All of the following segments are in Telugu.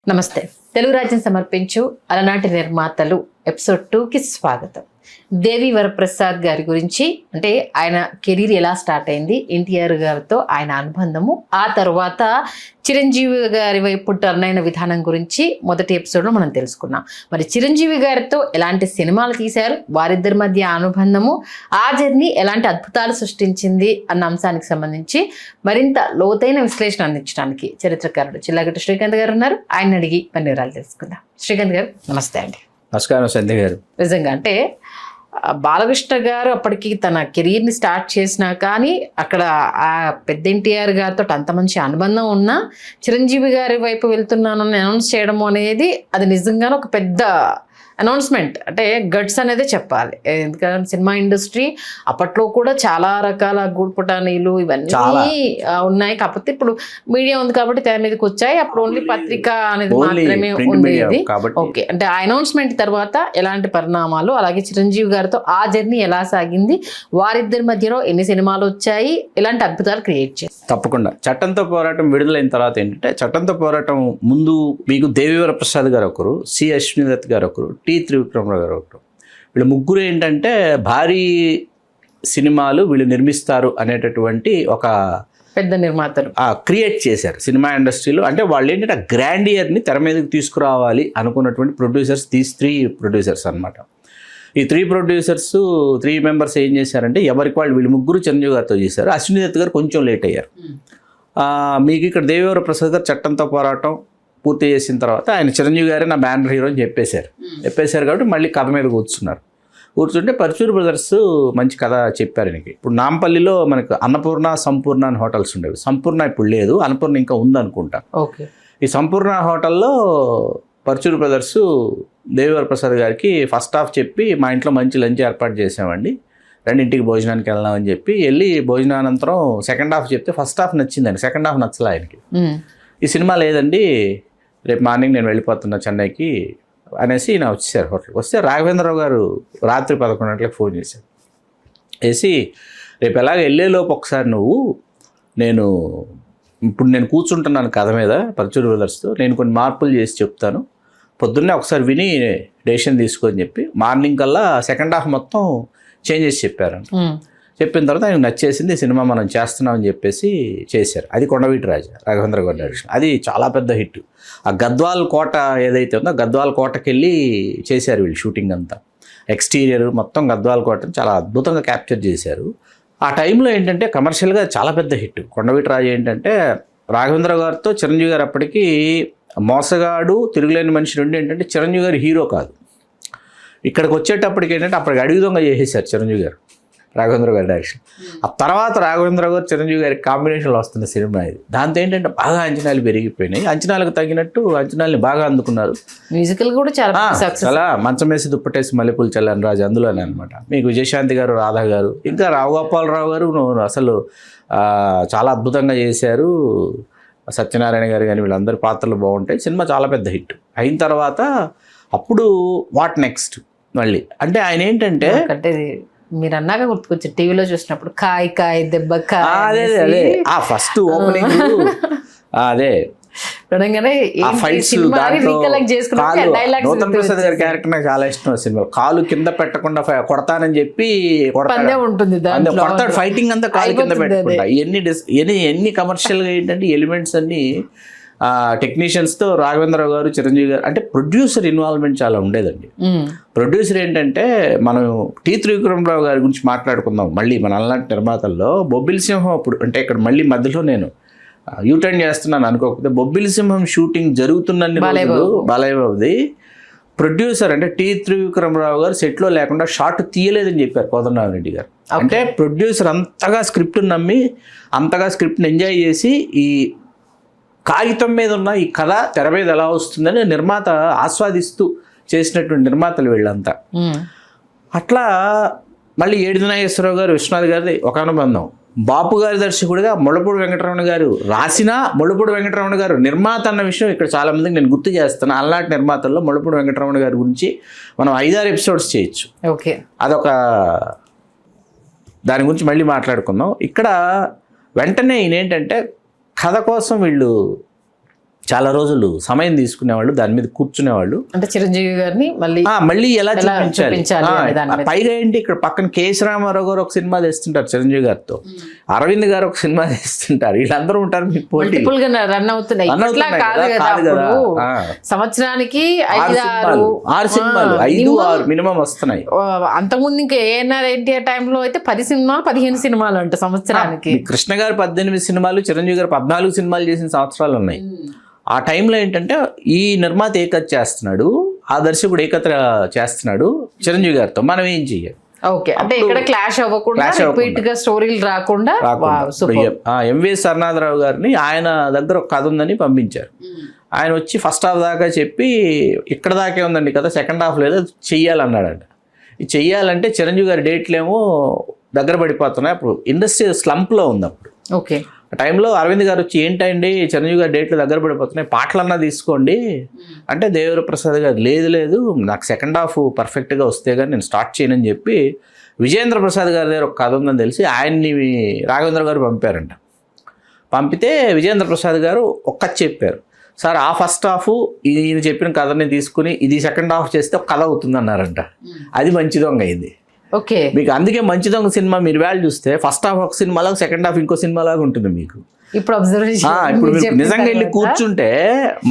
నమస్తే. తెలుగు రాజ్యం సమర్పించు అలనాటి నిర్మాతలు ఎపిసోడ్ 2కి స్వాగతం. దేవి వరప్రసాద్ గారి గురించి, అంటే ఆయన కెరీర్ ఎలా స్టార్ట్ అయింది, ఎన్టీఆర్ గారితో ఆయన అనుబంధము, ఆ తర్వాత చిరంజీవి గారి వైపు టర్న్ అయిన విధానం గురించి మొదటి ఎపిసోడ్లో మనం తెలుసుకున్నాం. మరి చిరంజీవి గారితో ఎలాంటి సినిమాలు తీశారు, వారిద్దరి మధ్య అనుబంధము, ఆ జర్నీ ఎలాంటి అద్భుతాలు సృష్టించింది అన్న అంశానికి సంబంధించి మరింత లోతైన విశ్లేషణ అందించడానికి చరిత్రకారుడు చిల్లాగట్టు శ్రీకాంత్ గారు ఉన్నారు. ఆయన అడిగి కొన్ని వివరాలు తెలుసుకుందాం. శ్రీకాంత్ గారు నమస్తే అండి. నమస్కారం సంధ్య గారు. నిజంగా అంటే బాలకృష్ణ గారు అప్పటికి తన కెరీర్ని స్టార్ట్ చేసినా కానీ అక్కడ ఆ పెద్ద ఎన్టీఆర్ గారితో అంత మంచి అనుబంధం ఉన్నా చిరంజీవి గారి వైపు వెళ్తున్నాను అనౌన్స్ చేయడము అనేది అది నిజంగానే ఒక పెద్ద అనౌన్స్మెంట్, అంటే గట్స్ అనేది చెప్పాలి. ఎందుకంటే సినిమా ఇండస్ట్రీ అప్పట్లో కూడా చాలా రకాల గూడ్పుటానీలు ఇవన్నీ ఉన్నాయి. కాకపోతే ఇప్పుడు మీడియా ఉంది కాబట్టి తెర మీదకి వచ్చాయి. అప్పుడు ఓన్లీ పత్రిక అనేది మాత్రమే ఉండేది. ఓకే, అంటే ఆ అనౌన్స్మెంట్ తర్వాత ఎలాంటి పరిణామాలు, అలాగే చిరంజీవి గారితో ఆ జర్నీ ఎలా సాగింది, వారిద్దరి మధ్యలో ఎన్ని సినిమాలు వచ్చాయి, ఎలాంటి అద్భుతాలు క్రియేట్ చేశారు? తప్పకుండా. చట్టంతో పోరాటం విడుదలైన తర్వాత ఏంటంటే, చట్టంతో పోరాటం ముందు మీకు దేవి వరప్రసాద్ గారు ఒకరు, సి అశ్వినిదత్ గారు ఒకరు, టి త్రివిక్రమరావు గారు ఒకరు, వీళ్ళు ముగ్గురు ఏంటంటే భారీ సినిమాలు వీళ్ళు నిర్మిస్తారు అనేటటువంటి ఒక పెద్ద నిర్మాతలు క్రియేట్ చేశారు సినిమా ఇండస్ట్రీలో. అంటే వాళ్ళు ఏంటంటే ఆ గ్రాండియర్ని తెర మీదకి తీసుకురావాలి అనుకున్నటువంటి ప్రొడ్యూసర్స్, త్రీ ప్రొడ్యూసర్స్ అనమాట. ఈ 3 ప్రొడ్యూసర్స్ 3 మెంబర్స్ ఏం చేశారంటే ఎవరికి వాళ్ళు, వీళ్ళు ముగ్గురు చిరంజీవి గారితో చేశారు. అశ్వినిదత్ గారు కొంచెం లేట్ అయ్యారు. మీకు ఇక్కడ దేవివర ప్రసాద్ గారు చట్టంతో పోరాటం పూర్తి చేసిన తర్వాత ఆయన చిరంజీవి గారే నా బ్యానర్ హీరో అని చెప్పేశారు కాబట్టి మళ్ళీ కథ మీద కూర్చుంటే పర్చూర్ బ్రదర్స్ మంచి కథ చెప్పారు ఆయనకి. ఇప్పుడు నాంపల్లిలో మనకు అన్నపూర్ణ, సంపూర్ణ అని హోటల్స్ ఉండేవి. సంపూర్ణ ఇప్పుడు లేదు, అన్నపూర్ణ ఇంకా ఉందనుకుంటా. ఓకే, ఈ సంపూర్ణ హోటల్లో పర్చూర్ బ్రదర్స్ దేవివర ప్రసాద్ గారికి ఫస్ట్ హాఫ్ చెప్పి మా ఇంట్లో మంచి లంచ్ ఏర్పాటు చేసామండి, ఇంటికి భోజనానికి వెళ్దామని చెప్పి వెళ్ళి భోజనానంతరం సెకండ్ హాఫ్ చెప్తే ఫస్ట్ హాఫ్ నచ్చిందండి, సెకండ్ హాఫ్ నచ్చలే ఆయనకి. ఈ సినిమా లేదండి, రేపు మార్నింగ్ నేను వెళ్ళిపోతున్నా చెన్నైకి అనేసి నా వచ్చేసారు హోటల్కి. వస్తే రాఘవేంద్రరావు గారు రాత్రి 11 గంటలకు ఫోన్ చేశారు. వేసి రేపు ఎలాగ వెళ్ళేలోపు ఒకసారి నువ్వు, ఇప్పుడు నేను కూర్చుంటున్నాను కథ మీద పర్చూర్ బ్రదర్స్తో, నేను కొన్ని మార్పులు చేసి చెప్తాను, పొద్దున్నే ఒకసారి విని డెసిషన్ తీసుకొని చెప్పి మార్నింగ్ కల్లా సెకండ్ హాఫ్ మొత్తం చేంజ్ చేసి చెప్పారు. చెప్పిన తర్వాత ఆయనకు నచ్చేసింది, సినిమా మనం చేస్తున్నామని చెప్పేసి చేశారు. అది కొండవీటి రాజా, రాఘవేంద్ర గారి డైరెక్షన్. అది చాలా పెద్ద హిట్. ఆ గద్వాల్ కోట ఏదైతే ఉందో గద్వాల్ కోటకి వెళ్ళి చేశారు వీళ్ళు షూటింగ్ అంతా. ఎక్స్టీరియర్ మొత్తం గద్వాల్ కోటని చాలా అద్భుతంగా క్యాప్చర్ చేశారు. ఆ టైంలో ఏంటంటే కమర్షియల్గా చాలా పెద్ద హిట్ కొండవీటి రాజా. ఏంటంటే రాఘవేంద్ర గారితో చిరంజీవి గారు అప్పటికి మోసగాడు, తిరుగులేని మనిషి నుండి ఏంటంటే చిరంజీవి గారు హీరో కాదు. ఇక్కడికి వచ్చేటప్పటికి ఏంటంటే అప్పటికి అడుగు దొంగ చేసేసారు చిరంజీవి గారు, రాఘవేంద్ర గారి డైరెక్షన్. ఆ తర్వాత రాఘవేంద్ర గారు చిరంజీవి గారి కాంబినేషన్లో వస్తున్న సినిమా ఇది. దాంతో ఏంటంటే బాగా అంచనాలు పెరిగిపోయినాయి. అంచనాలకు తగినట్టు అంచనాల్ని బాగా అందుకున్నారు. మ్యూజికల్ కూడా చాలా మంచమేసి దుప్పటేసి మల్లెపూలు చల్లని రాజు అందులోనే అనమాట. మీకు విజయశాంతి గారు, రాధా గారు, ఇంకా రావుగోపాలరావు గారు అసలు చాలా అద్భుతంగా చేశారు. సత్యనారాయణ గారు కానీ వీళ్ళందరి పాత్రలు బాగుంటాయి. సినిమా చాలా పెద్ద హిట్ అయిన తర్వాత అప్పుడు వాట్ నెక్స్ట్ మళ్ళీ అంటే ఆయన ఏంటంటే, మీరు అన్నాక గుర్తుకొచ్చి టీవీలో చూసినప్పుడు కాయ్ కాయ్ దెబ్బ అదే ఫస్ట్ ఓపెనింగ్ అదే నూతన్ ప్రసాద్ గారి క్యారెక్టర్ నాకు చాలా ఇష్టం. సినిమా కాలు కింద పెట్టకుండా కొడతానని చెప్పి కొడతాడు, ఫైటింగ్ అంతా కాలు కింద పెట్టకుండా. ఎన్ని కమర్షియల్గా ఏంటంటే ఎలిమెంట్స్ అన్ని టెక్నీషియన్స్తో రాఘవేంద్రరావు గారు, చిరంజీవి గారు, అంటే ప్రొడ్యూసర్ ఇన్వాల్వ్మెంట్ చాలా ఉండేదండి. ప్రొడ్యూసర్ ఏంటంటే మనం టి త్రివిక్రమరావు గారి గురించి మాట్లాడుకుందాం మళ్ళీ మన అలాంటి నిర్మాతల్లో. బొబ్బిలి సింహం అప్పుడు అంటే ఇక్కడ మళ్ళీ మధ్యలో నేను యూటర్న్ చేస్తున్నాను అనుకోకపోతే, బొబ్బిలి సింహం షూటింగ్ జరుగుతున్న బాలయ్య బాబుది ప్రొడ్యూసర్ అంటే టి త్రివిక్రమరావు గారు సెట్లో లేకుండా షార్ట్ తీయలేదని చెప్పారు కోదండరామిరెడ్డి గారు. అంటే ప్రొడ్యూసర్ అంతగా స్క్రిప్ట్ని నమ్మి, అంతగా స్క్రిప్ట్ని ఎంజాయ్ చేసి ఈ కాగితం మీద ఉన్న ఈ కథ తెర మీద ఎలా వస్తుందని నిర్మాత ఆస్వాదిస్తూ చేసినటువంటి నిర్మాతలు వీళ్ళంతా. అట్లా మళ్ళీ ఏడిది నాగేశ్వరరావు గారు, విశ్వనాథ్ గారిది ఒక అనుబంధం. బాపు గారి దర్శకుడిగా ముళ్ళపూడి వెంకటరమణ గారు రాసిన, ముళ్ళపూడి వెంకటరమణ గారు నిర్మాత అన్న విషయం ఇక్కడ చాలామందికి నేను గుర్తు చేస్తాను. అలనాటి నిర్మాతల్లో ముళ్ళపూడి వెంకటరమణ గారి గురించి మనం 5-6 ఎపిసోడ్స్ చేయొచ్చు. ఓకే, అదొక దాని గురించి మళ్ళీ మాట్లాడుకుందాం. ఇక్కడ వెంటనే ఈయన ఏంటంటే కథ కోసం వీళ్ళు చాలా రోజులు సమయం తీసుకునేవాళ్ళు, దాని మీద కూర్చునేవాళ్ళు. అంటే చిరంజీవి గారిని మళ్ళీ ఎలా చూపించాలి. అనే దాని మీద. పైగా ఏంటి, ఇక్కడ పక్కన కేఎస్ రామారావు గారు ఒక సినిమా తెస్తుంటారు చిరంజీవి గారితో, అరవింద్ గారు ఒక సినిమా తెస్తుంటారు, వీళ్ళందరూ ఉంటారు మీకు పోటీ రన్ అవుతున్నాయి. సంవత్సరానికి 6 సినిమాలు 5-6 మినిమం వస్తున్నాయి. అంతకుముందు ఇంకా ఏఎన్ఆర్ ఎన్టీఆర్ టైంలో అయితే 10 సినిమాలు 15 సినిమాలు అంట సంవత్సరానికి. కృష్ణ గారు 18 సినిమాలు, చిరంజీవి గారు 14 సినిమాలు చేసిన సంవత్సరాలు ఉన్నాయి. ఆ టైంలో ఏంటంటే ఈ నిర్మాత ఏకత్ చేస్తున్నాడు, ఆ దర్శకుడు ఏకత్ర చేస్తున్నాడు చిరంజీవి గారితో, మనం ఏం చెయ్యాలి. ఓకే, అంటే ఇక్కడ క్లాష్ అవ్వకుండా రిపీట్ గా స్టోరీలు రాకుండా ఎంవిఎస్ సర్నాథరావు గారిని ఆయన దగ్గర ఒక కథ ఉందని పంపించారు. ఆయన వచ్చి ఫస్ట్ హాఫ్ దాకా చెప్పి ఇక్కడ దాకే ఉందండి కదా, సెకండ్ హాఫ్ లేదా చెయ్యాలన్నాడంట. ఇది చెయ్యాలంటే చిరంజీవి గారి డేట్లు ఏమో దగ్గర పడిపోతున్నాయి, అప్పుడు ఇండస్ట్రీ స్లంప్లో ఉంది. అప్పుడు ఓకే ఆ టైంలో అరవింద్ గారు వచ్చి ఏంటండి చిరంజీవి గారి డేట్లు దగ్గర పడిపోతున్నాయి, పాటలన్నా తీసుకోండి అంటే దేవేంద్ర ప్రసాద్ గారు లేదు నాకు సెకండ్ హాఫ్ పర్ఫెక్ట్గా వస్తే కానీ నేను స్టార్ట్ చేయనని చెప్పి విజయేంద్ర ప్రసాద్ గారి దగ్గర ఒక కథ ఉందని తెలిసి ఆయన్ని రాఘవేంద్ర గారు పంపారంట. పంపితే విజయేంద్ర ప్రసాద్ గారు ఒక్క చెప్పారు, సార్ ఆ ఫస్ట్ హాఫ్ ఈయన చెప్పిన కథని తీసుకుని ఇది సెకండ్ హాఫ్ చేస్తే ఒక కథ అవుతుంది అన్నారంట. అది మంచి దొంగ అయింది. ఓకే, మీకు అందుకే మంచి దొంగ సినిమా మీరు వాల్యూ చూస్తే ఫస్ట్ హాఫ్ ఒక సినిమాలాగా, సెకండ్ హాఫ్ ఇంకో సినిమాలాగా ఉంటుంది మీకు. ఇప్పుడు అబ్జర్వేషన్ ఇప్పుడు మీరు నిజంగా వెళ్ళి కూర్చుంటే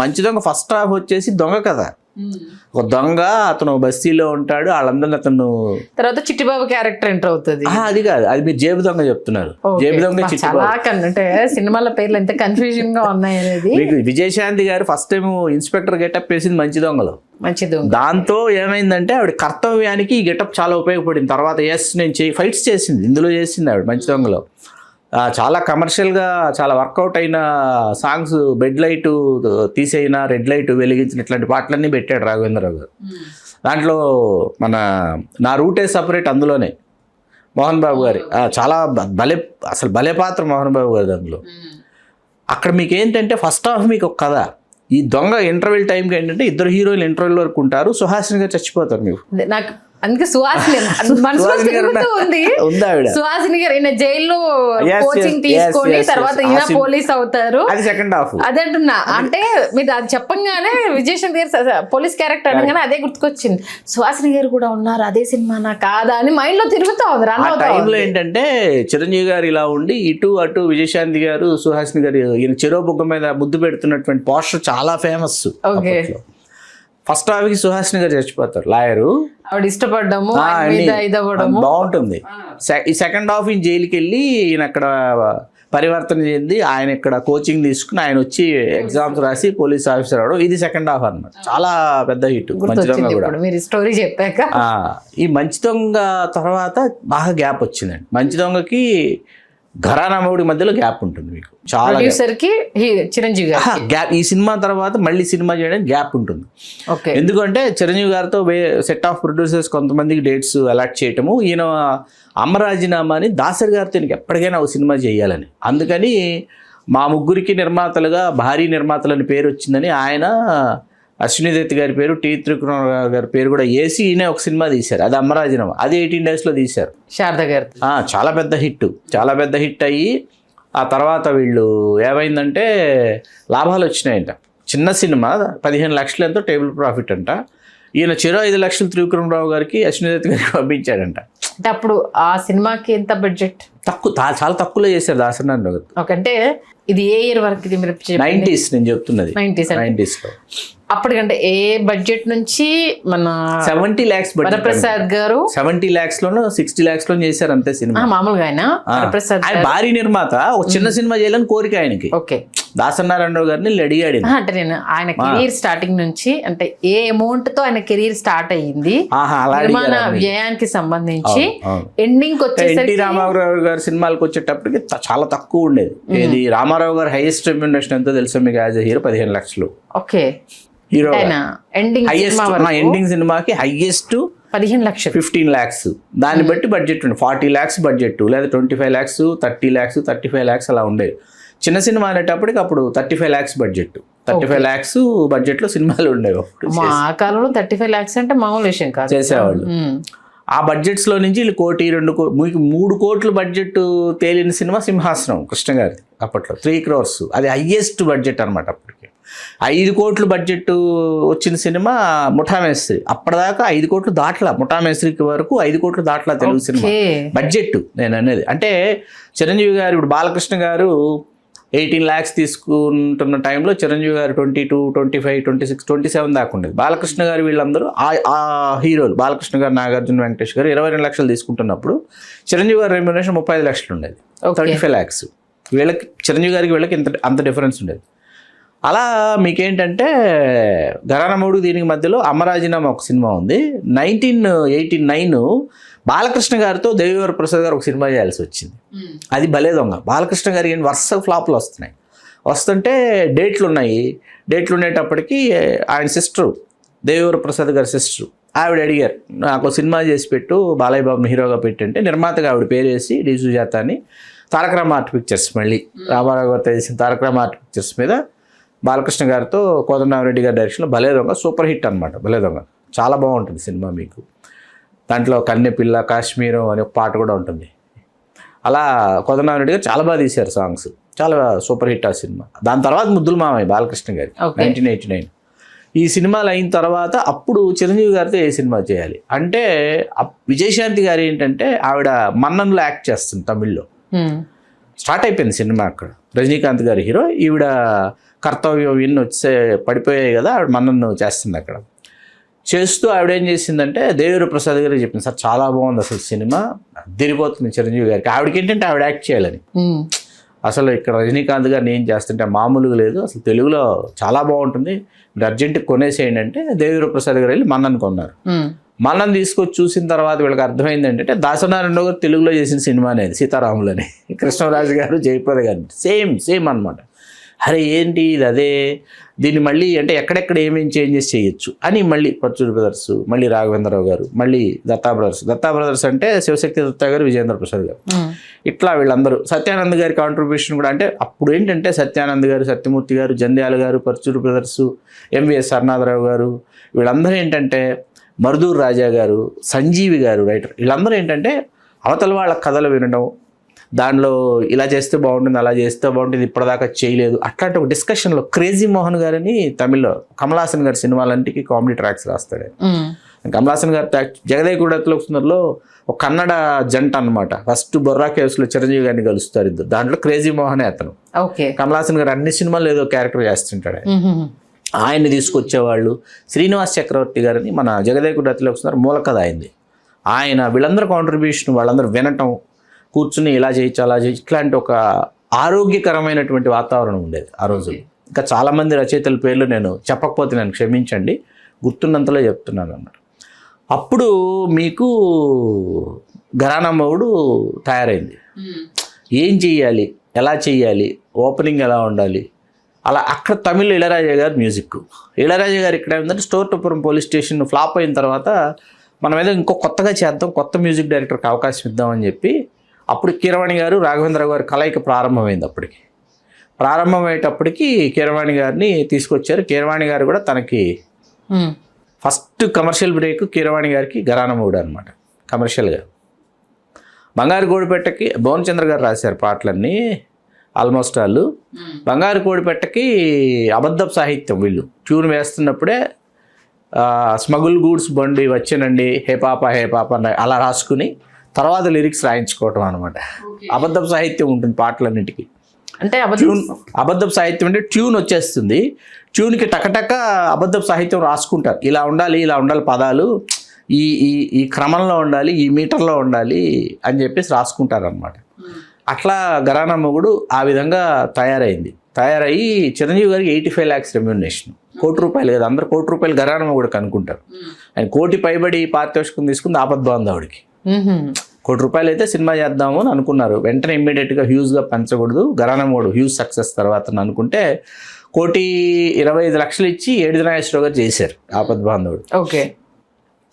మంచి దొంగ ఫస్ట్ హాఫ్ వచ్చేసి దొంగ కథ, ఒక దొంగ అతను బస్తీలో ఉంటాడు, వాళ్ళందరినీ అతను తర్వాత చిట్టిబాబు క్యారెక్టర్ ఎంటర్ అవుతుంది. అది కాదు, అది మీరు జేబు దొంగ చెప్తున్నారు. జేబు దొంగ చిట్టిబాబు అంటే సినిమాల పేర్లు ఎంత కన్ఫ్యూజన్ గా ఉన్నాయి అనేది. మీకు విజయశాంతి గారు ఫస్ట్ టైం ఇన్స్పెక్టర్ గెటప్ వేసింది మంచి దొంగలో. మంచి దొంగ దాంతో ఏమైందంటే ఆవిడ కర్తవ్యానికి ఈ గెటప్ చాలా ఉపయోగపడింది. తర్వాత నేను ఫైట్స్ చేసింది ఇందులో, చేసింది ఆవిడ మంచి దొంగలో. చాలా కమర్షియల్గా చాలా వర్కౌట్ అయిన సాంగ్స్, బెడ్ లైట్ తీసేయిన, రెడ్ లైట్ వెలిగించిన, ఇట్లాంటి పాటలన్నీ పెట్టాడు రాఘవేంద్రరావు గారు. దాంట్లో మన నా రూటే సపరేట్ అందులోనే మోహన్ బాబు గారి చాలా భలే పాత్ర మోహన్ బాబు గారి అందులో. అక్కడ మీకు ఏంటంటే ఫస్ట్ హాఫ్ మీకు ఒక కథ, ఈ దొంగ ఇంటర్వెల్ టైంకి ఏంటంటే ఇద్దరు హీరోయిన్లు ఇంటర్వెల్ వరకు ఉంటారు, సుహాసిని గారు చచ్చిపోతారు. మీకు నాకు అందుకే సుహాసిని సుహాసిని గారు ఈయన జైల్లో కోచింగ్ తీసుకొని తర్వాత ఈయన పోలీస్ అవుతారు, అది సెకండ్ హాఫ్. అదే అంటున్నా, అంటే మీరు అది చెప్పంగానే విజయశాంతి గారు పోలీస్ క్యారెక్టర్ అనగానే అదే గుర్తుకొచ్చింది. సుహాసిని గారు కూడా ఉన్నారు అదే సినిమానా కాదా అని మైండ్ లో తిరుగుతా ఉంది. టైంలో ఏంటంటే చిరంజీవి గారు ఇలా ఉండి ఇటు అటు విజయశాంతి గారు సుహాసిని గారు ఈయన చెరో బుగ్గ మీద ముద్దు పెడుతున్నటువంటి పోస్టర్ చాలా ఫేమస్. ఫస్ట్ హాఫ్కి సుహాసిని గారు చచ్చిపోతారు, లాయరు, ఆవిడ ఇష్టపడ్డాము బాగుంటుంది. ఈ సెకండ్ హాఫ్ ఈయన జైలుకి వెళ్ళి ఈయన అక్కడ పరివర్తన చెంది ఆయన ఇక్కడ కోచింగ్ తీసుకుని ఆయన వచ్చి ఎగ్జామ్స్ రాసి పోలీస్ ఆఫీసర్ అవడం, ఇది సెకండ్ హాఫ్ అన్నమాట. చాలా పెద్ద హిట్ మంచి దొంగ కూడా. మీరు స్టోరీ చెప్పాక ఈ మంచి దొంగ తర్వాత బాగా గ్యాప్ వచ్చిందండి. మంచి దొంగకి ఘరానా మొగుడి మధ్యలో గ్యాప్ ఉంటుంది మీకు చాలా. చిరంజీవి గ్యాప్ ఈ సినిమా తర్వాత మళ్ళీ సినిమా చేయడానికి గ్యాప్ ఉంటుంది. ఎందుకంటే చిరంజీవి గారితో సెట్ ఆఫ్ ప్రొడ్యూసర్స్ కొంతమందికి డేట్స్ అలాట్ చేయటము, ఈయన అమరాజీనామా అని దాసరి గారితో ఎప్పటికైనా ఒక సినిమా చేయాలని, అందుకని మా ముగ్గురికి నిర్మాతలుగా భారీ నిర్మాతలని పేరు వచ్చిందని ఆయన అశ్విని దత్ గారి పేరు, టి త్రికృష్ణరావు గారి పేరు కూడా వేసి ఈయన ఒక సినిమా తీశారు, అది అమరాజీనామా. అది 18 days లో తీశారు. శారద గారు చాలా పెద్ద హిట్ అయ్యి ఆ తర్వాత వీళ్ళు ఏమైందంటే లాభాలు వచ్చినాయంట. చిన్న సినిమా 15 లక్షలు ఎంతో టేబుల్ ప్రాఫిట్ అంట. ఈయన చెరో 5 లక్షలు త్రివిక్రమరావు గారికి అశ్విని దత్ గారికి పంపించాడంట. అంటే అప్పుడు ఆ సినిమాకి ఎంత బడ్జెట్? చాలా తక్కువలో చేశారు దాసరి. అంటే ఇది ఏ ఇయర్ వరకు? ఇది మీరు 90s నేను చెప్తున్నది, 90s లో. అప్పటికంటే ఏ బడ్జెట్ నుంచి మన 70 lakhs వరప్రసాద్ గారు 70 lakhs లోనో 60 lakhs లో చేశారు అంతే సినిమా. మామూలుగా ఆయన భారీ నిర్మాత, ఒక చిన్న సినిమా చేయాలని కోరిక ఆయనకి. ఓకే, దాసనారాయణరావు గారిని అడిగాడు. అంటే నేను ఆయన కెరీర్ స్టార్టింగ్ నుంచి, అంటే ఏ అమౌంట్ తో ఆయన కెరీర్ స్టార్ట్ అయ్యింది నిర్మాణ వ్యయానికి సంబంధించి ఎండింగ్ వచ్చేసరికి రామారావు గారి సినిమాలకు వచ్చేటప్పటికి చాలా తక్కువ ఉండేది. ఇది రామారావు గారు హైయెస్ట్ రెమ్యూనరేషన్ ఎంతో తెలుసా మీకు? యాజ్ ఎ హీరో 15 లక్షలు. ఓకే, హీరో ఎండింగ్ సినిమాకి హైయెస్ట్ 15 లక్షలు 15 lakhs. దాన్ని బట్టి బడ్జెట్ ఉండే 40 lakhs బడ్జెట్, లేదా 25 lakhs, 30 lakhs, 35 lakhs అలా ఉండేది. చిన్న సినిమా అనేటప్పటికి అప్పుడు 35 lakhs బడ్జెట్, 35 lakhs బడ్జెట్ లో సినిమాలు ఉండేవి. మా కాలంలో 35 lakhs అంటే మామూలు విషయం కాదు, చేసేవాళ్ళు. ఆ బడ్జెట్స్ లో నుంచి 1 కోటి 2 కోటి మీకు 3 కోట్ల బడ్జెట్ తేలిన సినిమా సింహాసనం కృష్ణ గారిది అప్పట్లో, 3 crores. అది హైయెస్ట్ బడ్జెట్ అనమాట అప్పటికి. 5 కోట్లు బడ్జెట్ వచ్చిన సినిమా ముఠా మేస్త్రి. అప్పటిదాకా 5 కోట్లు దాట్లా, ముఠా మేస్త్రికి వరకు 5 కోట్లు దాట్లా తెలుగు సినిమా బడ్జెట్. నేను అనేది అంటే చిరంజీవి గారు ఇప్పుడు బాలకృష్ణ గారు 18 lakhs తీసుకుంటున్న టైంలో చిరంజీవి గారు 22, 25, 26, 27 దాకా ఉండేది. బాలకృష్ణ గారు వీళ్ళందరూ ఆ హీరోలు బాలకృష్ణ గారు, నాగార్జున, వెంకటేష్ గారు 22 లక్షలు తీసుకుంటున్నప్పుడు చిరంజీవి గారి రెమ్యునరేషన్ 35 లక్షలు ఉండేది, 35 lakhs. వీళ్ళకి చిరంజీవి గారికి వీళ్ళకి అంత డిఫరెన్స్ ఉండేది. అలా మీకేంటంటే ఘరానా దీనికి మధ్యలో అమరాజీనామా ఒక సినిమా ఉంది. 1989 బాలకృష్ణ గారితో దేవివర ప్రసాద్ గారు ఒక సినిమా చేయాల్సి వచ్చింది. అది భలే దొంగ. బాలకృష్ణ గారికి వరుస ఫ్లాప్లు వస్తుంటే డేట్లు ఉండేటప్పటికి ఆయన సిస్టరు, దేవివర ప్రసాద్ గారి సిస్టరు, ఆవిడ అడిగారు నాకు సినిమా చేసి పెట్టు, బాలయ్య బాబుని హీరోగా పెట్టంటే నిర్మాతగా ఆవిడ పేరు వేసి డి సుజాత అని తారక రామ ఆర్ట్ పిక్చర్స్, మళ్ళీ రామారావు గారితో చేసిన తారక రామ ఆర్ట్ పిక్చర్స్ మీద బాలకృష్ణ గారితో కోదండరామిరెడ్డి గారి డైరెక్షన్లో భలే దొంగ సూపర్ హిట్ అనమాట. భలే దొంగ చాలా బాగుంటుంది సినిమా. మీకు దాంట్లో కన్నెపిల్ల, కాశ్మీరం అనే ఒక పాట కూడా ఉంటుంది. అలా కోదండరామిరెడ్డి గారు చాలా బాగా తీశారు సాంగ్స్, చాలా సూపర్ హిట్ ఆ సినిమా. దాని తర్వాత ముద్దుల మామయ్య బాలకృష్ణ గారి 1989. ఈ సినిమాలు అయిన తర్వాత అప్పుడు చిరంజీవి గారితో ఏ సినిమా చేయాలి అంటే విజయశాంతి గారు ఏంటంటే ఆవిడ మన్నన్లో యాక్ట్ చేస్తుంది తమిళ్లో. స్టార్ట్ అయిపోయింది సినిమా అక్కడ. రజనీకాంత్ గారి హీరో, ఈవిడ కర్తవ్యం ఇన్ని వచ్చే పడిపోయాయి కదా, ఆవిడ మన్నన్ను చేస్తుంది అక్కడ. చేస్తూ ఆవిడ ఏం చేసిందంటే దేవివర ప్రసాద్ గారికి చెప్పింది, సార్ చాలా బాగుంది అసలు సినిమా, తిరిగిపోతుంది చిరంజీవి గారికి. ఆవిడకి ఏంటంటే ఆవిడ యాక్ట్ చేయాలని. అసలు ఇక్కడ రజనీకాంత్ గారిని ఏం చేస్తుంటే మామూలుగా లేదు, అసలు తెలుగులో చాలా బాగుంటుంది, మీరు అర్జెంటుగా కొనేసేయండి అంటే దేవివర ప్రసాద్ గారు వెళ్ళి మన్నన్ కొన్నారు. మన్నన్ తీసుకొచ్చి చూసిన తర్వాత వీళ్ళకి అర్థమైంది ఏంటంటే దాసనారాయణ గారు తెలుగులో చేసిన సినిమా అనేది సీతారాములని, కృష్ణరాజు గారు, జయప్రద గారు సేమ్ అనమాట. అరే ఏంటి ఇది, అదే దీన్ని మళ్ళీ అంటే ఎక్కడెక్కడ ఏమేమి చేంజెస్ చేయొచ్చు అని మళ్ళీ పర్చూరి బ్రదర్స్, మళ్ళీ రాఘవేంద్రరావు గారు, మళ్ళీ దత్తా బ్రదర్స్ అంటే శివశక్తి దత్తా గారు, విజయేంద్ర ప్రసాద్ గారు, ఇట్లా వీళ్ళందరూ. సత్యానంద్ గారి కాంట్రిబ్యూషన్ కూడా అంటే అప్పుడు ఏంటంటే సత్యానంద్ గారు, సత్యమూర్తి గారు, జంధ్యాల గారు, పర్చూరి బ్రదర్స్, ఎంవిఎస్ సర్నాథరావు గారు, వీళ్ళందరూ ఏంటంటే మరుదూరు రాజా గారు, సంజీవి గారు రైటర్, వీళ్ళందరూ ఏంటంటే అవతల వాళ్ళ కథలు వినడం, దానిలో ఇలా చేస్తే బాగుంటుంది, అలా చేస్తే బాగుంటుంది, ఇప్పటిదాకా చేయలేదు అట్లాంటి ఒక డిస్కషన్లో క్రేజీ మోహన్ గారని తమిళ్లో కమలాసన్ గారి సినిమాలంటికి కామెడీ ట్రాక్స్ రాస్తాడు. కమలాసన్ గారు జగదేవ్ గుడత్లో ఒక కన్నడ జంట అనమాట. ఫస్ట్ బొర్రా కేవ్స్లో చిరంజీవి గారిని కలుస్తారు ఇద్దరు. దాంట్లో క్రేజీ మోహనే అతను. కమలాసన్ గారు అన్ని సినిమాలు ఏదో క్యారెక్టర్ చేస్తుంటాడు. ఆయన్ని తీసుకొచ్చేవాళ్ళు. శ్రీనివాస్ చక్రవర్తి గారని మన జగదేవ్ గుడత్లో వస్తున్నారు, మూలకథ అయింది ఆయన. వీళ్ళందరూ కాంట్రిబ్యూషన్, వాళ్ళందరూ వినటం, కూర్చుని ఇలా చేయొచ్చు అలా చేయొచ్చు, ఇట్లాంటి ఒక ఆరోగ్యకరమైనటువంటి వాతావరణం ఉండేది ఆ రోజులు. ఇంకా చాలామంది రచయితల పేర్లు నేను చెప్పకపోతే నన్ను క్షమించండి, గుర్తున్నంతలో చెప్తున్నాను అన్నమాట. అప్పుడు మీకు ఘరానా మొగుడు తయారైంది. ఏం చెయ్యాలి, ఎలా చెయ్యాలి, ఓపెనింగ్ ఎలా ఉండాలి, అలా అక్కడ తమిళ్లో ఇళయరాజా గారు మ్యూజిక్. ఇళయరాజా గారు ఇక్కడ ఏంటంటే స్టోర్టపురం పోలీస్ స్టేషన్ ఫ్లాప్ అయిన తర్వాత మనం ఏదో ఇంకో కొత్తగా చేద్దాం, కొత్త మ్యూజిక్ డైరెక్టర్కి అవకాశం ఇద్దామని చెప్పి అప్పుడు కీరవాణి గారు, రాఘవేంద్రరావు గారి కలయిక ప్రారంభమైంది. ప్రారంభమయ్యేటప్పటికి కీరవాణి గారిని తీసుకొచ్చారు. కీరవాణి గారు కూడా తనకి ఫస్ట్ కమర్షియల్ బ్రేక్ కీరవాణి గారికి ఘరానా మొగుడు అనమాట. కమర్షియల్గా బంగారు కోడిపెట్టకి భువన్ చంద్ర గారు రాశారు పాటలన్నీ ఆల్మోస్ట్ వాళ్ళు. బంగారు కోడిపెట్టకి అబద్ధపు సాహిత్యం వీళ్ళు ట్యూన్ వేస్తున్నప్పుడే స్మగుల్ గూడ్స్ బండి వచ్చానండి, హే పాప అలా రాసుకుని తర్వాత లిరిక్స్ రాయించుకోవటం అనమాట. అబద్ధపు సాహిత్యం ఉంటుంది పాటలన్నిటికీ. అంటే అబద్ధపు సాహిత్యం అంటే ట్యూన్ వచ్చేస్తుంది, ట్యూన్కి టకటక అబద్ధపు సాహిత్యం రాసుకుంటారు. ఇలా ఉండాలి పదాలు, ఈ క్రమంలో ఉండాలి, ఈ మీటర్లో ఉండాలి అని చెప్పేసి రాసుకుంటారు అనమాట. అట్లా ఘరానా మొగుడు ఆ విధంగా తయారయ్యి చిరంజీవి గారికి 85 lakhs రెమ్యునరేషన్. ₹1 కదా, అందరు ₹1 ఘరానా మొగుడుకి అనుకుంటారు. ఆయన 1 కోటి పైబడి పారితోషికం తీసుకుంది ఆపద్బాంధవుడికి. ₹1 అయితే సినిమా చేద్దాము అని అనుకున్నారు. వెంటనే ఇమ్మీడియట్గా హ్యూజ్గా పెంచకూడదు, ఘరానా మొగుడు హ్యూజ్ సక్సెస్ తర్వాత అనుకుంటే 1,25,00,000 ఇచ్చి ఏడు నాగేశ్వరరావు గారు చేశారు ఆపద్బాంధవుడు.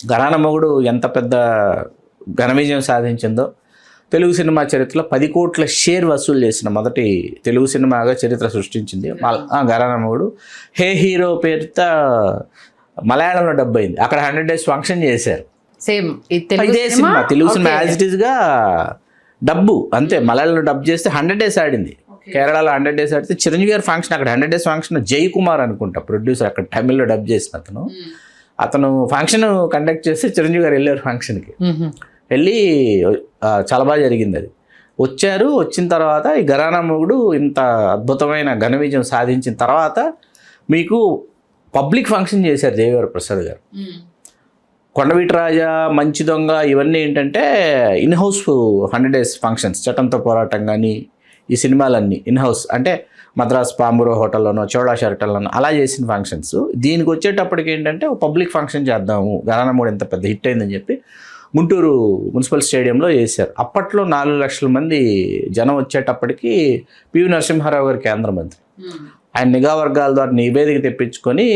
ఘరానా మొగుడు ఎంత పెద్ద ఘన విజయం సాధించిందో, తెలుగు సినిమా చరిత్రలో 10 కోట్ల షేర్ వసూలు చేసిన మొదటి తెలుగు సినిమాగా చరిత్ర సృష్టించింది ఘరానా మొగుడు. హే హీరో పేరుతో మలయాళంలో డబ్ అయింది. అక్కడ 100 days ఫంక్షన్ చేశారు. ఇదే cinema Telugu cinema as it ఈస్గా డబ్బు అంతే. మలయాళంలో డబ్ చేస్తే 100 days ఆడింది. కేరళలో 100 days ఆడితే చిరంజీవి గారి ఫంక్షన్ అక్కడ 100 days ఫంక్షన్ జై కుమార్ అనుకుంటా ప్రొడ్యూసర్, అక్కడ తమిళ్లో డబ్ చేసిన అతను ఫంక్షన్ కండక్ట్ చేస్తే చిరంజీవి గారు వెళ్ళారు ఫంక్షన్కి. వెళ్ళి చాలా బాగా జరిగింది అది. వచ్చిన తర్వాత ఈ ఘరానా మొగుడు ఇంత అద్భుతమైన ఘన విజయం సాధించిన తర్వాత మీకు పబ్లిక్ ఫంక్షన్ చేశారు దేవివర ప్రసాద్ గారు. కొండవీటి రాజా, మంచి దొంగ ఇవన్నీ ఏంటంటే ఇన్హౌస్ 100 days ఫంక్షన్స్. చట్టంతో పోరాటం కానీ ఈ సినిమాలన్నీ ఇన్హౌస్, అంటే మద్రాస్ పామూరో హోటల్లోనో చౌడా షర్టల్లోనో అలా చేసిన ఫంక్షన్స్. దీనికి వచ్చేటప్పటికి ఏంటంటే ఒక పబ్లిక్ ఫంక్షన్ చేద్దాము, ఘరానా మొగుడు ఎంత పెద్ద హిట్ అయిందని చెప్పి గుంటూరు మున్సిపల్ స్టేడియంలో చేశారు. అప్పట్లో 4 లక్షల మంది జనం వచ్చేటప్పటికి పివి నరసింహారావు గారు కేంద్ర మంత్రి, ఆయన నిఘా వర్గాల ద్వారా నివేదిక తెప్పించుకొని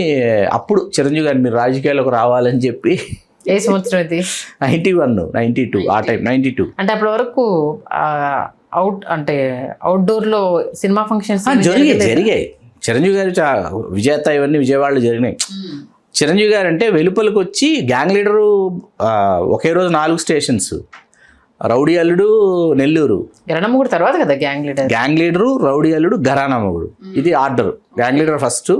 అప్పుడు చిరంజీవి గారు మీరు రాజకీయాలకు రావాలని చెప్పి. ఏ సంవత్సరం ఇది? 91, 92 ఆ టైం 92. అంటే అప్పటి వరకు అవుట్డోర్ లో సినిమా ఫంక్షన్స్ జరిగాయి. చిరంజీవి గారు విజేత ఇవన్నీ విజయవాడలో జరిగినాయి. చిరంజీవి గారు అంటే వెలుపలికి వచ్చి గ్యాంగ్ లీడరు ఒకే రోజు 4 స్టేషన్స్, రౌడీ అల్లుడు నెల్లూరు, ఘరానా మొగుడు తర్వాత కదా గ్యాంగ్ లీడరు, రౌడీ అల్లుడు, ఘరానా మొగుడు, ఇది ఆర్డర్. గ్యాంగ్ లీడర్ ఫస్ట్,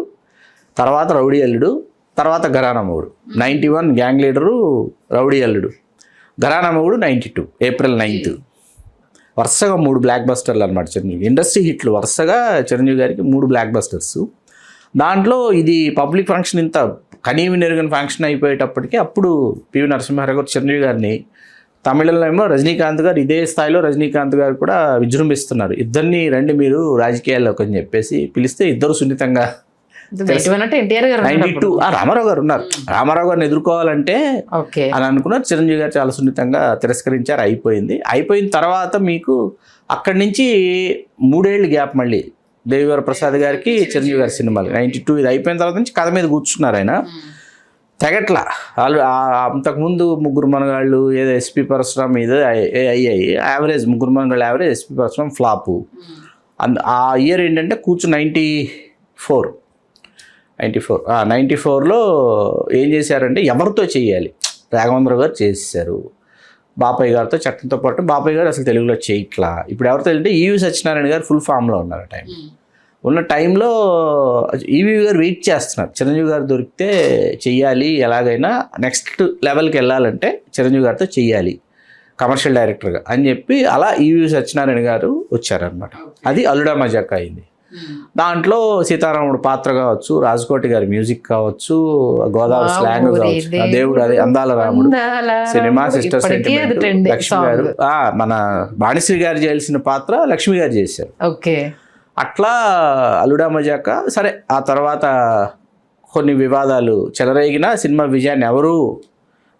తర్వాత రౌడీ అల్లుడు, తర్వాత ఘరానా మొగుడు. 91 గ్యాంగ్ లీడరు, రౌడీ అల్లుడు, ఘరానా మొగుడు 92 April 9th. వరుసగా 3 బ్లాక్ బస్టర్లు అనమాట చిరంజీవి. ఇండస్ట్రీ హిట్లు వరుసగా చిరంజీవి గారికి 3 బ్లాక్ బస్టర్స్. దాంట్లో ఇది పబ్లిక్ ఫంక్షన్ ఇంత కనీవి నెరుగని ఫంక్షన్ అయిపోయేటప్పటికి అప్పుడు పివి నరసింహారావు గారు చిరంజీవి గారిని, తమిళంలో ఏమో రజనీకాంత్ గారు, ఇదే స్థాయిలో రజనీకాంత్ గారు కూడా విజృంభిస్తున్నారు, ఇద్దరిని రండి మీరు రాజకీయాల్లోకి అని చెప్పేసి పిలిస్తే ఇద్దరు సున్నితంగా 92 రామారావు గారు ఉన్నారు. రామారావు గారిని ఎదుర్కోవాలంటే అని అనుకున్నారు. చిరంజీవి గారు చాలా సున్నితంగా తిరస్కరించారు. అయిపోయిన తర్వాత మీకు అక్కడి నుంచి 3 ఏళ్ళు గ్యాప్, మళ్ళీ దేవివర ప్రసాద్ గారికి చిరంజీవి గారి సినిమాలు 92. ఇది అయిపోయిన తర్వాత నుంచి కథ మీద కూర్చున్నారు ఆయన. తెగట్లా వాళ్ళు అంతకుముందు ముగ్గురు మనగాళ్ళు ఏదో ఎస్పి పరశురామ్ ఏదో అయ్యాయి, యావరేజ్ ముగ్గురు మనగాళ్ళు యావరేజ్, ఎస్పి పరశురామ్ ఫ్లాపు. ఆ ఇయర్ ఏంటంటే 94లో ఏం చేశారంటే ఎవరితో చేయాలి, రాఘవేంద్ర గారు చేశారు. బాపయ్య గారితో చట్టంతో పాటు బాపయ్య గారు అసలు తెలుగులో చేయట్లా. ఇప్పుడు ఎవరితో అంటే ఈవి సత్యనారాయణ గారు ఫుల్ ఫామ్లో ఉన్నారు. ఉన్న టైంలో ఈవి గారు వెయిట్ చేస్తున్నారు, చిరంజీవి గారు దొరికితే చెయ్యాలి, ఎలాగైనా నెక్స్ట్ లెవెల్కి వెళ్ళాలంటే చిరంజీవి గారితో చెయ్యాలి కమర్షియల్ డైరెక్టర్గా అని చెప్పి అలా ఈవి సత్యనారాయణ గారు వచ్చారనమాట. అది అల్లుడా మజాకా అయింది. దాంట్లో సీతారాముడు పాత్ర కావచ్చు, రాజకోటి గారి మ్యూజిక్ కావచ్చు, గోదావరి స్లాంగ్ కావచ్చు, దేవుడు అది అందాల రాముడు సినిమా, సిస్టర్ సెంటిమెంట్, లక్ష్మి గారు, మన బాణిశ్రీ గారు చేయాల్సిన పాత్ర లక్ష్మి గారు చేశారు. అట్లా అల్లుడా మజాకా. సరే ఆ తర్వాత కొన్ని వివాదాలు చెలరేగిన సినిమా విజయాన్ని ఎవరూ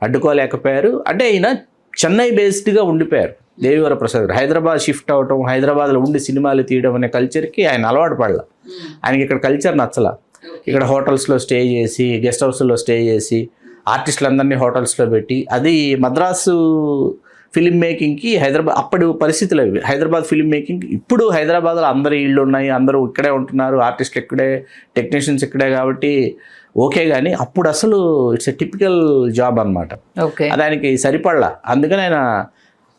అడ్డుకోలేకపోయారు. అంటే ఈయన చెన్నై బేస్డ్గా ఉండిపోయారు దేవివర ప్రసాద్ గారు. హైదరాబాద్ షిఫ్ట్ అవటం, హైదరాబాద్లో ఉండి సినిమాలు తీయడం అనే కల్చర్కి ఆయన అలవాటు పడలా. ఆయనకి ఇక్కడ కల్చర్ నచ్చలా. ఇక్కడ హోటల్స్లో స్టే చేసి, గెస్ట్ హౌస్లో స్టే చేసి, ఆర్టిస్టులందరినీ హోటల్స్లో పెట్టి, అది మద్రాసు ఫిలిం మేకింగ్కి హైదరాబాద్ అప్పటి పరిస్థితులు అవి. హైదరాబాద్ ఫిలిం మేకింగ్ ఇప్పుడు హైదరాబాద్లో అందరు ఇళ్ళు ఉన్నాయి, అందరూ ఇక్కడే ఉంటున్నారు, ఆర్టిస్టులు ఇక్కడే, టెక్నీషియన్స్ ఇక్కడే, కాబట్టి ఓకే. కానీ అప్పుడు అసలు ఇట్స్ ఎ టిపికల్ జాబ్ అనమాట. దానికి సరిపడలా. అందుకని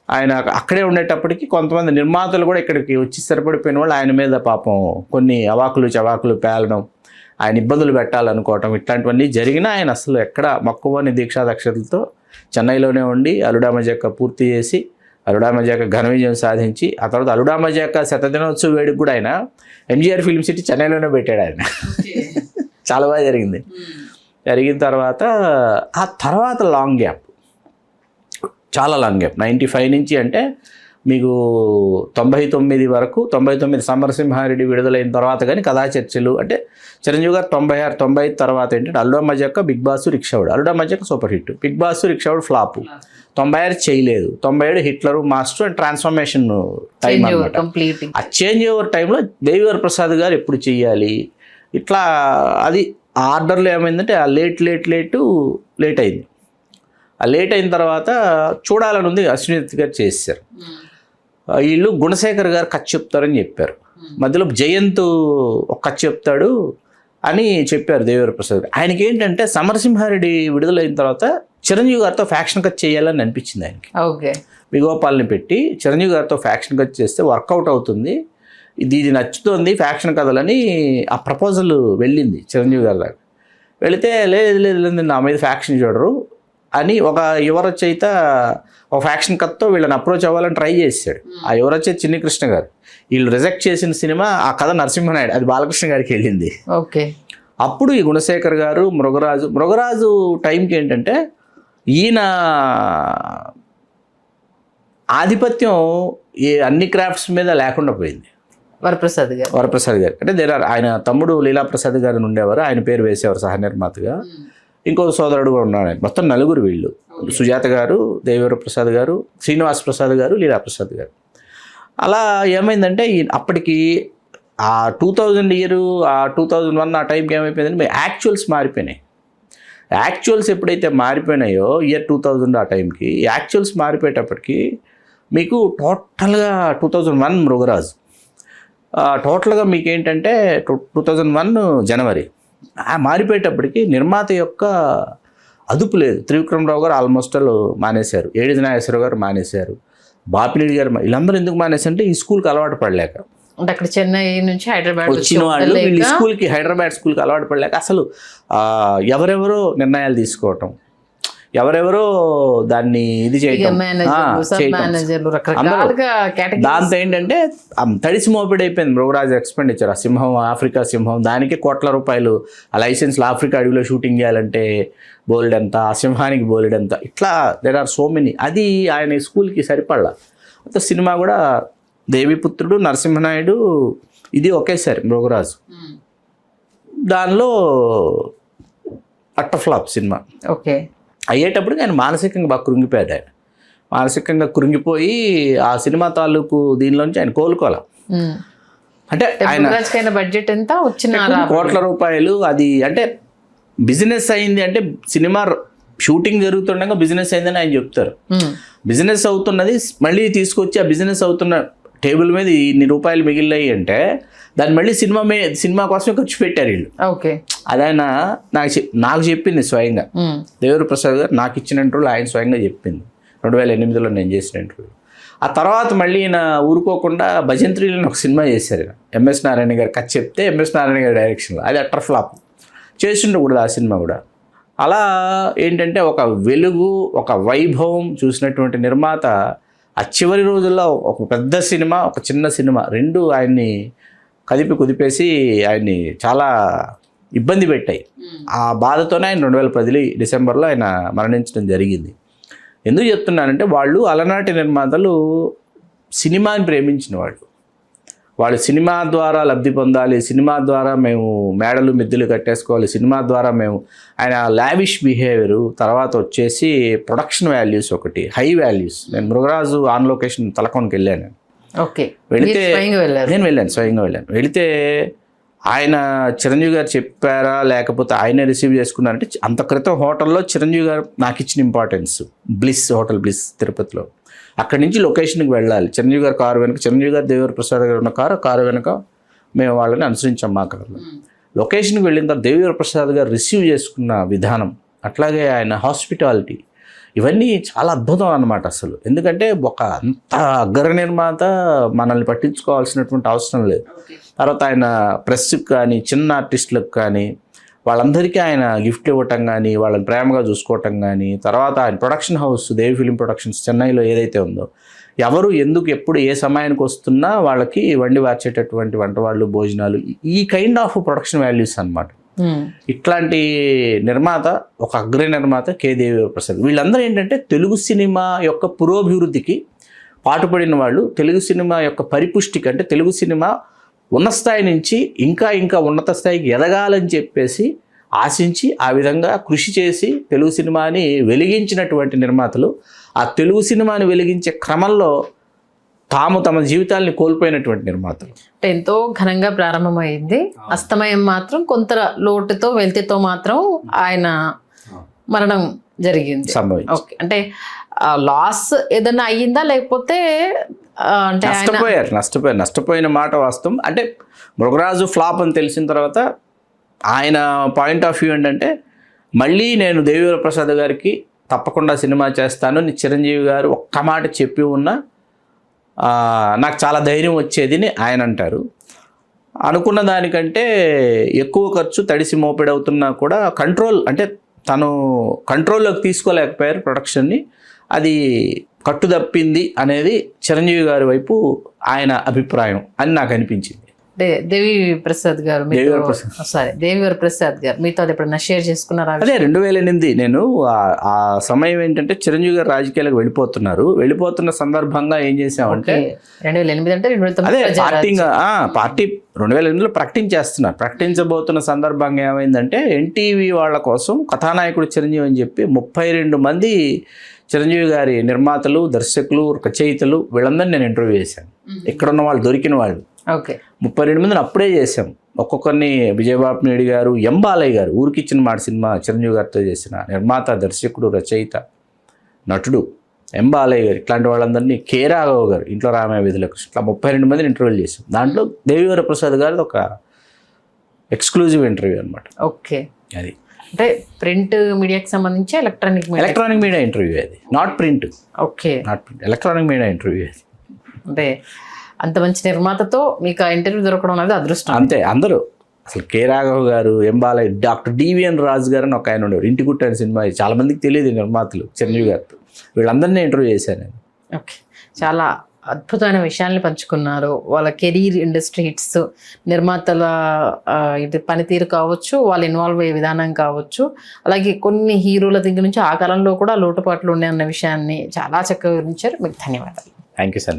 ఆయన అక్కడే ఉండేటప్పటికి కొంతమంది నిర్మాతలు కూడా ఇక్కడికి వచ్చి స్థిరపడిపోయిన వాళ్ళు ఆయన మీద పాపం కొన్ని అవాకులు చవాకులు పేలడం, ఆయన ఇబ్బందులు పెట్టాలనుకోవటం, ఇట్లాంటివన్నీ జరిగినా ఆయన అసలు ఎక్కడ మక్కువని దీక్షాదక్షతలతో చెన్నైలోనే ఉండి అల్లుడా మజాకా పూర్తి చేసి, అల్లుడా మజాకా ఘన విజయం సాధించి, ఆ తర్వాత అల్లుడా మజాకా శతదినోత్సవ వేడుక కూడా ఆయన ఎంజీఆర్ ఫిల్మ్ సిటీ చెన్నైలోనే పెట్టాడు ఆయన. చాలా బాగా జరిగింది. జరిగిన తర్వాత ఆ తర్వాత లాంగ్ గ్యాప్, చాలా లాంగ్ గ్యాప్. 95 నుంచి అంటే మీకు 99 వరకు, 99 సమరసింహారెడ్డి విడుదలైన తర్వాత కానీ కథా చర్చలు, అంటే చిరంజీవి గారు 96, 95 తర్వాత ఏంటంటే అల్లుడా మజాకా, బిగ్ బాస్, రిక్షావుడు. Alluda Majaka super hit, big boss, రిక్షావుడు ఫ్లాపు. 96 చేయలేదు, 97 Hitler, master and transformation time అనమాట. ఆ చేంజ్ ఓవర్ టైంలో దేవివర ప్రసాద్ గారు ఎప్పుడు చెయ్యాలి, ఇట్లా అది ఆర్డర్లో ఏమైందంటే ఆ లేట్ అయింది. ఆ లేట్ అయిన తర్వాత చూడాలని ఉంది, అశ్విని గారు చేశారు. వీళ్ళు గుణశేఖర్ గారు కథ చెప్తారని చెప్పారు. మధ్యలో జయంత్ ఒక కథ చెప్తాడు అని చెప్పారు దేవివర ప్రసాద్ గారు. ఆయనకి ఏంటంటే సమరసింహారెడ్డి విడుదలైన తర్వాత చిరంజీవి గారితో ఫ్యాక్షన్ కథ చేయాలని అనిపించింది ఆయనకి. విగోపాల్ని పెట్టి చిరంజీవి గారితో ఫ్యాక్షన్ కథ చేస్తే వర్కౌట్ అవుతుంది, ఇది నచ్చుతోంది ఫ్యాక్షన్ కథలని ఆ ప్రపోజల్ వెళ్ళింది చిరంజీవి గారి దాకా. వెళితే లేదు లేదు లేదు నా మీద ఫ్యాక్షన్ చూడరు అని ఒక యువ రచయిత ఒక ఫ్యాక్షన్ కథతో వీళ్ళని అప్రోచ్ అవ్వాలని ట్రై చేశాడు. ఆ యువ రచయిత చిన్ని కృష్ణ గారు. వీళ్ళు రిజెక్ట్ చేసిన సినిమా ఆ కథ నరసింహనాయుడు, అది బాలకృష్ణ గారికి వెళ్ళింది. ఓకే. అప్పుడు ఈ గుణశేఖర్ గారు మృగరాజు టైంకి ఏంటంటే ఈయన ఆధిపత్యం అన్ని క్రాఫ్ట్స్ మీద లేకుండా పోయింది. వరప్రసాద్ గారు అంటే ఆయన తమ్ముడు లీలాప్రసాద్ గారు ఉండేవారు, ఆయన పేరు వేసేవారు సహనిర్మాతగా. ఇంకో సోదరుడు కూడా ఉన్నాడు. మొత్తం నలుగురు వీళ్ళు, సుజాత గారు, దేవివర ప్రసాద్ గారు, శ్రీనివాస్ ప్రసాద్ గారు, లీలాప్రసాద్ గారు. అలా ఏమైందంటే అప్పటికి ఆ 2000 ఇయర్, ఆ 2001 ఆ టైంకి ఏమైపోయిందంటే యాక్చువల్స్ మారిపోయినాయి. యాక్చువల్స్ ఎప్పుడైతే మారిపోయినాయో ఇయర్ 2000 ఆ టైంకి యాక్చువల్స్ మారిపోయేటప్పటికి మీకు టోటల్గా 2001 మృగరాజు టోటల్గా మీకు ఏంటంటే 2001 జనవరి మారిపోయేటప్పటికి నిర్మాత యొక్క అదుపు లేదు. త్రివిక్రమరావు గారు ఆల్మోస్ట్ మానేశారు, ఏడిది నాగేశ్వరరావు గారు మానేశారు, బాపిరెడ్డి గారు, వీళ్ళందరూ ఎందుకు మానేశారంటే ఈ స్కూల్కి అలవాటు పడలేక. అంటే అక్కడ చెన్నై నుంచి హైదరాబాద్ వచ్చిన వాళ్ళు వీళ్ళు స్కూల్కి, హైదరాబాద్ స్కూల్కి అలవాటు పడలేక అసలు ఎవరెవరో నిర్ణయాలు తీసుకోవటం, ఎవరెవరో దాన్ని ఇది చేయటం, దాంతో ఏంటంటే తడిసి మోపిడి అయిపోయింది మృగరాజు ఎక్స్పెండిచర్. ఆ సింహం, ఆఫ్రికా సింహం, దానికి కోట్ల రూపాయలు ఆ లైసెన్స్లో ఆఫ్రికా అడవిలో షూటింగ్ చేయాలంటే బోల్డ్ ఎంత, ఆ సింహానికి బోల్డ్ ఎంత, ఇట్లా దెర్ ఆర్ సో మెనీ. అది ఆయన స్కూల్కి సరిపడలా. అంత సినిమా కూడా దేవిపుత్రుడు, నరసింహనాయుడు ఇది ఒకేసారి మృగరాజు. దానిలో అట్టర్ ఫ్లాప్ సినిమా. ఓకే. అయ్యేటప్పుడు ఆయన మానసికంగా బాగా కృంగిపోయాడు. ఆయన మానసికంగా కృంగిపోయి ఆ సినిమా తాలూకు దీనిలోంచి ఆయన కోలుకోవాలి. అంటే ఆయన బడ్జెట్ ఎంత వచ్చిన కోట్ల రూపాయలు. అది అంటే బిజినెస్ అయింది అంటే సినిమా షూటింగ్ జరుగుతుండగా బిజినెస్ అయిందని ఆయన చెప్తారు. బిజినెస్ అవుతున్నది మళ్ళీ తీసుకొచ్చి ఆ బిజినెస్ అవుతున్న టేబుల్ మీద ఇన్ని రూపాయలు మిగిలినాయి అంటే దాన్ని మళ్ళీ సినిమా కోసమే ఖర్చు పెట్టారు వీళ్ళు. ఓకే. అదైన నాకు చెప్పింది స్వయంగా. దేవివర ప్రసాద్ గారు నాకు ఇచ్చిన ఇంటర్వ్యూలో ఆయన స్వయంగా చెప్పింది 2008లో నేను చేసిన ఇంటర్వ్యూ. ఆ తర్వాత మళ్ళీ ఈయన ఊరుకోకుండా భజంత్రీలను ఒక సినిమా చేశారు. ఎంఎస్ నారాయణ గారు కథ చెప్తే ఎంఎస్ నారాయణ గారి డైరెక్షన్లో, అది అట్టర్ ఫ్లాప్. చేసిండకూడదు ఆ సినిమా కూడా. అలా ఏంటంటే ఒక వెలుగు, ఒక వైభవం చూసినటువంటి నిర్మాత ఆ చివరి రోజుల్లో ఒక పెద్ద సినిమా, ఒక చిన్న సినిమా రెండు ఆయన్ని కుదిపేసి ఆయన్ని చాలా ఇబ్బంది పెట్టాయి. ఆ బాధతోనే ఆయన 2010 డిసెంబర్లో ఆయన మరణించడం జరిగింది. ఎందుకు చెప్తున్నానంటే వాళ్ళు అలనాటి నిర్మాతలు సినిమాని ప్రేమించిన వాళ్ళు సినిమా ద్వారా లబ్ధి పొందాలి, సినిమా ద్వారా మేము మేడలు మిద్దెలు కట్టేసుకోవాలి, సినిమా ద్వారా మేము ఆయన లావిష్ బిహేవియరు, తర్వాత వచ్చేసి ప్రొడక్షన్ వాల్యూస్, ఒకటి హై వాల్యూస్. నేను మృగరాజు ఆన్ లొకేషన్ తలకోనకి వెళ్ళాను. ఓకే. వెళితే నేను వెళ్ళాను, స్వయంగా వెళ్ళాను. వెళితే ఆయన చిరంజీవి గారు చెప్పారా లేకపోతే ఆయనే రిసీవ్ చేసుకున్నారంటే అంత క్రితం హోటల్లో చిరంజీవి గారు నాకు ఇచ్చిన ఇంపార్టెన్స్, హోటల్ బ్లిస్ తిరుపతిలో. అక్కడి నుంచి లొకేషన్కి వెళ్ళాలి. చిరంజీవి గారు కారు వెనక, చిరంజీవి గారు దేవివర ప్రసాద్ గారు ఉన్న కారు వెనక మేము వాళ్ళని అనుసరించాం మా కారులో. లొకేషన్కి వెళ్ళిన తర్వాత దేవివర ప్రసాద్ గారు రిసీవ్ చేసుకున్న విధానం, అట్లాగే ఆయన హాస్పిటాలిటీ, ఇవన్నీ చాలా అద్భుతం అన్నమాట అసలు. ఎందుకంటే ఒక అంత అగ్ర నిర్మాత మనల్ని పట్టించుకోవాల్సినటువంటి అవసరం లేదు. తర్వాత ఆయన ప్రెస్కి కానీ చిన్న ఆర్టిస్టులకు కానీ వాళ్ళందరికీ ఆయన గిఫ్ట్లు ఇవ్వటం కానీ, వాళ్ళని ప్రేమగా చూసుకోవటం కానీ, తర్వాత ఆయన ప్రొడక్షన్ హౌస్ దేవి ఫిలిం ప్రొడక్షన్స్ చెన్నైలో ఏదైతే ఉందో, ఎవరు ఎందుకు ఎప్పుడు ఏ సమయానికి వస్తున్నా వాళ్ళకి వండి వార్చేటటువంటి వంటవాళ్ళు, భోజనాలు, ఈ కైండ్ ఆఫ్ ప్రొడక్షన్ వాల్యూస్ అన్నమాట. ఇట్లాంటి నిర్మాత, ఒక అగ్ర నిర్మాత కె దేవివర ప్రసాద్. వీళ్ళందరూ ఏంటంటే తెలుగు సినిమా యొక్క పురోభివృద్ధికి పాటుపడిన వాళ్ళు, తెలుగు సినిమా యొక్క పరిపుష్టికి, అంటే తెలుగు సినిమా ఉన్న స్థాయి నుంచి ఇంకా ఇంకా ఉన్నత స్థాయికి ఎదగాలని చెప్పేసి ఆశించి ఆ విధంగా కృషి చేసి తెలుగు సినిమాని వెలిగించినటువంటి నిర్మాతలు. ఆ తెలుగు సినిమాని వెలిగించే క్రమంలో తాము తమ జీవితాలని కోల్పోయినటువంటి నిర్మాతలు. అంటే ఎంతో ఘనంగా ప్రారంభమైంది, అస్తమయం మాత్రం కొంత లోటుతో వెళ్తితో మాత్రం ఆయన మరణం జరిగింది. ఓకే. అంటే లాస్ ఏదైనా అయ్యిందా లేకపోతే అంటే నష్టపోయిన మాట వాస్తవం. అంటే మృగరాజు ఫ్లాప్ అని తెలిసిన తర్వాత ఆయన పాయింట్ ఆఫ్ వ్యూ ఏంటంటే మళ్ళీ నేను దేవివర ప్రసాద్ గారికి తప్పకుండా సినిమా చేస్తాను చిరంజీవి గారు ఒక్క మాట చెప్పి ఉన్నా నాకు చాలా ధైర్యం వచ్చేది అని ఆయన అంటారు. అనుకున్న దానికంటే ఎక్కువ ఖర్చు, తడిసి మోపెడవుతున్నా కూడా కంట్రోల్, అంటే తను కంట్రోల్లోకి తీసుకోలేకపోయారు ప్రొడక్షన్ని. అది కట్టుదప్పింది అనేది చిరంజీవి గారి వైపు ఆయన అభిప్రాయం అని నాకు అనిపించింది. దేవివర ప్రసాద్ గారు మీతో అది ఎప్పుడన్నా షేర్ చేసుకున్నారా? అదే 2008 నేను ఆ సమయం ఏంటంటే చిరంజీవి గారు రాజకీయాలకు వెళ్ళిపోతున్న సందర్భంగా ఏం చేసామంటే 2008 అంటే అదే పార్టీ 2008లో ప్రకటించబోతున్న సందర్భంగా ఏమైందంటే ఎన్టీవీ వాళ్ళ కోసం కథానాయకుడు చిరంజీవి అని చెప్పి 32 మంది చిరంజీవి గారి నిర్మాతలు, దర్శకులు, రచయితలు వీళ్ళందరినీ నేను ఇంటర్వ్యూ చేశాను. ఇక్కడున్న వాళ్ళు, దొరికిన వాళ్ళు 32 మందిని అప్పుడే చేశాం. ఒక్కొక్కరిని విజయబాబు నాయుడు గారు, ఎం బాలయ్య గారు, ఊరికిచ్చిన మాట సినిమా చిరంజీవి గారితో చేసిన నిర్మాత, దర్శకుడు, రచయిత, నటుడు ఎం బాలయ్య గారు, ఇట్లాంటి వాళ్ళందరినీ, కె రాఘవ గారు, ఇంట్లో రామయ్య వీధిలో కృష్ణ, ఇట్లా 32 మందిని ఇంటర్వ్యూలు చేశాం. దాంట్లో దేవివర ప్రసాద్ గారిది ఒక ఎక్స్క్లూజివ్ ఇంటర్వ్యూ అనమాట. ఓకే, అది అంటే ప్రింట్ మీడియాకి సంబంధించి ఎలక్ట్రానిక్ మీడియా ఇంటర్వ్యూ అది, not print. Okay, not print, electronic media interview అది. అంటే అంత మంచి నిర్మాతతో మీకు ఆ ఇంటర్వ్యూ దొరకడం అనేది అదృష్టం. అంతే, అందరూ అసలు కె రాఘవ్ గారు, ఎం బాలయ్య, డాక్టర్ డివిఎన్ రాజు గారు అని ఒక ఆయన ఉండేవారు. ఇంటి గుట్ట అనే సినిమా, చాలా మందికి తెలియదు నిర్మాతలు, చిరంజీవి గారితో. వీళ్ళందరినీ ఇంటర్వ్యూ చేశాను నేను. ఓకే, చాలా అద్భుతమైన విషయాల్ని పంచుకున్నారు. వాళ్ళ కెరీర్, ఇండస్ట్రీ హిట్స్, నిర్మాతల ఇది పనితీరు కావచ్చు, వాళ్ళు ఇన్వాల్వ్ అయ్యే విధానం కావచ్చు, అలాగే కొన్ని హీరోల దగ్గర నుంచి ఆ కాలంలో కూడా లోటుపాట్లు ఉన్నాయన్న విషయాన్ని చాలా చక్కగా వివరించారు. మీకు ధన్యవాదాలు. Thank you sir.